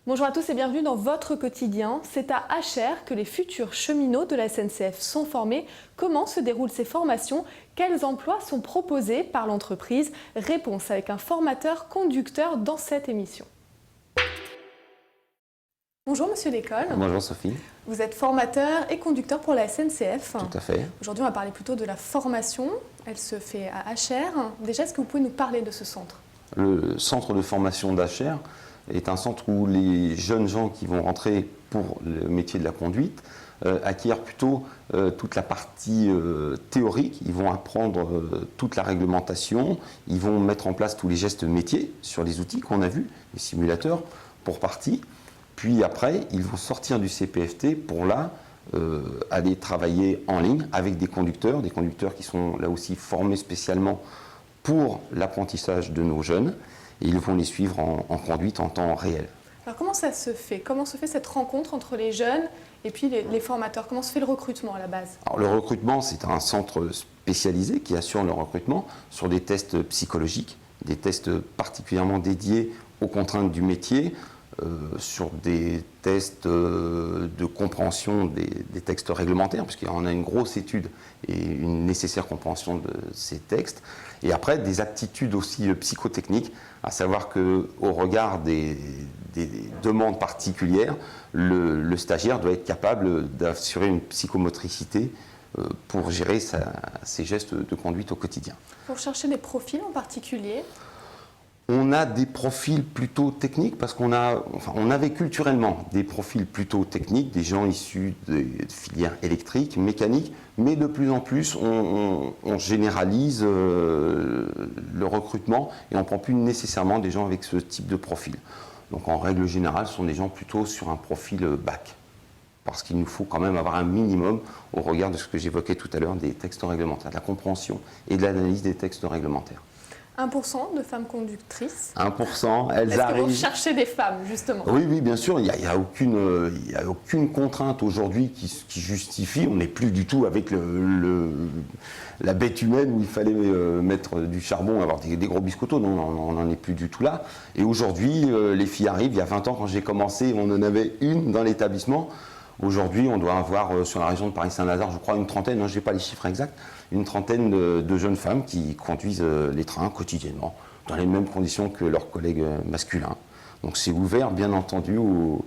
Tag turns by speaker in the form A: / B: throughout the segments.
A: Bonjour à tous et bienvenue dans votre quotidien. C'est à Achères que les futurs cheminots de la SNCF sont formés. Comment se déroulent ces formations? Quels emplois sont proposés par l'entreprise? Réponse avec un formateur conducteur dans cette émission. Bonjour Monsieur Lécole.
B: Bonjour Sophie.
A: Vous êtes formateur et conducteur pour la SNCF.
B: Tout à fait.
A: Aujourd'hui on va parler plutôt de la formation. Elle se fait à Achères. Déjà, est-ce que vous pouvez nous parler de ce centre?
B: Le centre de formation d'Achères est un centre où les jeunes gens qui vont rentrer pour le métier de la conduite acquièrent plutôt toute la partie théorique. Ils vont apprendre toute la réglementation, ils vont mettre en place tous les gestes métiers sur les outils qu'on a vus, les simulateurs pour partie. Puis après, ils vont sortir du CPFT pour là aller travailler en ligne avec des conducteurs qui sont là aussi formés spécialement pour l'apprentissage de nos jeunes. Et ils vont les suivre en conduite en temps réel.
A: Alors comment ça se fait? Comment se fait cette rencontre entre les jeunes et puis les formateurs? Comment se fait le recrutement à la base?
B: Alors, le recrutement, c'est un centre spécialisé qui assure le recrutement sur des tests psychologiques, des tests particulièrement dédiés aux contraintes du métier, sur des tests de compréhension des textes réglementaires, puisqu'on a une grosse étude et une nécessaire compréhension de ces textes. Et après, des aptitudes aussi psychotechniques, à savoir qu'au regard des demandes particulières, le stagiaire doit être capable d'assurer une psychomotricité pour gérer ses gestes de conduite au quotidien.
A: Vous recherchez des profils en particulier?
B: On a des profils plutôt techniques parce on avait culturellement des profils plutôt techniques, des gens issus des filières électriques, mécaniques, mais de plus en plus on généralise le recrutement et on ne prend plus nécessairement des gens avec ce type de profil. Donc en règle générale, ce sont des gens plutôt sur un profil bac, parce qu'il nous faut quand même avoir un minimum au regard de ce que j'évoquais tout à l'heure des textes réglementaires, de la compréhension et de l'analyse des textes réglementaires.
A: 1% de femmes conductrices.
B: 1%, elles
A: Est-ce
B: arrivent.
A: que vous cherchez des femmes, justement?
B: Oui, bien sûr, il n'y a aucune contrainte aujourd'hui qui justifie. On n'est plus du tout avec la bête humaine où il fallait mettre du charbon, avoir des gros biscottos. Non, on n'en est plus du tout là. Et aujourd'hui, les filles arrivent. Il y a 20 ans, quand j'ai commencé, on en avait une dans l'établissement. Aujourd'hui, on doit avoir sur la région de Paris-Saint-Lazare, je crois, une trentaine, je n'ai pas les chiffres exacts, une trentaine de jeunes femmes qui conduisent les trains quotidiennement, dans les mêmes conditions que leurs collègues masculins. Donc c'est ouvert, bien entendu, aux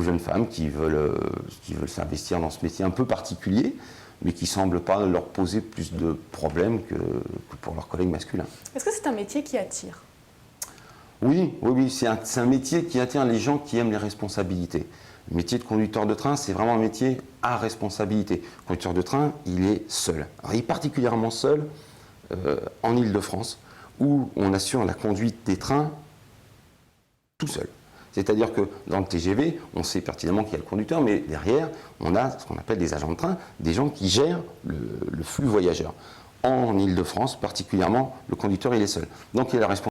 B: jeunes femmes qui veulent s'investir dans ce métier un peu particulier, mais qui ne semble pas leur poser plus de problèmes que pour leurs collègues masculins.
A: Est-ce que c'est un métier qui attire?
B: Oui, c'est un métier qui attire les gens qui aiment les responsabilités. Le métier de conducteur de train, c'est vraiment un métier à responsabilité. Le conducteur de train, il est seul. Alors, il est particulièrement seul en Île-de-France, où on assure la conduite des trains tout seul. C'est-à-dire que dans le TGV, on sait pertinemment qu'il y a le conducteur, mais derrière, on a ce qu'on appelle des agents de train, des gens qui gèrent le flux voyageurs. En Île-de-France, particulièrement, le conducteur, il est seul. Donc, il a la responsabilité.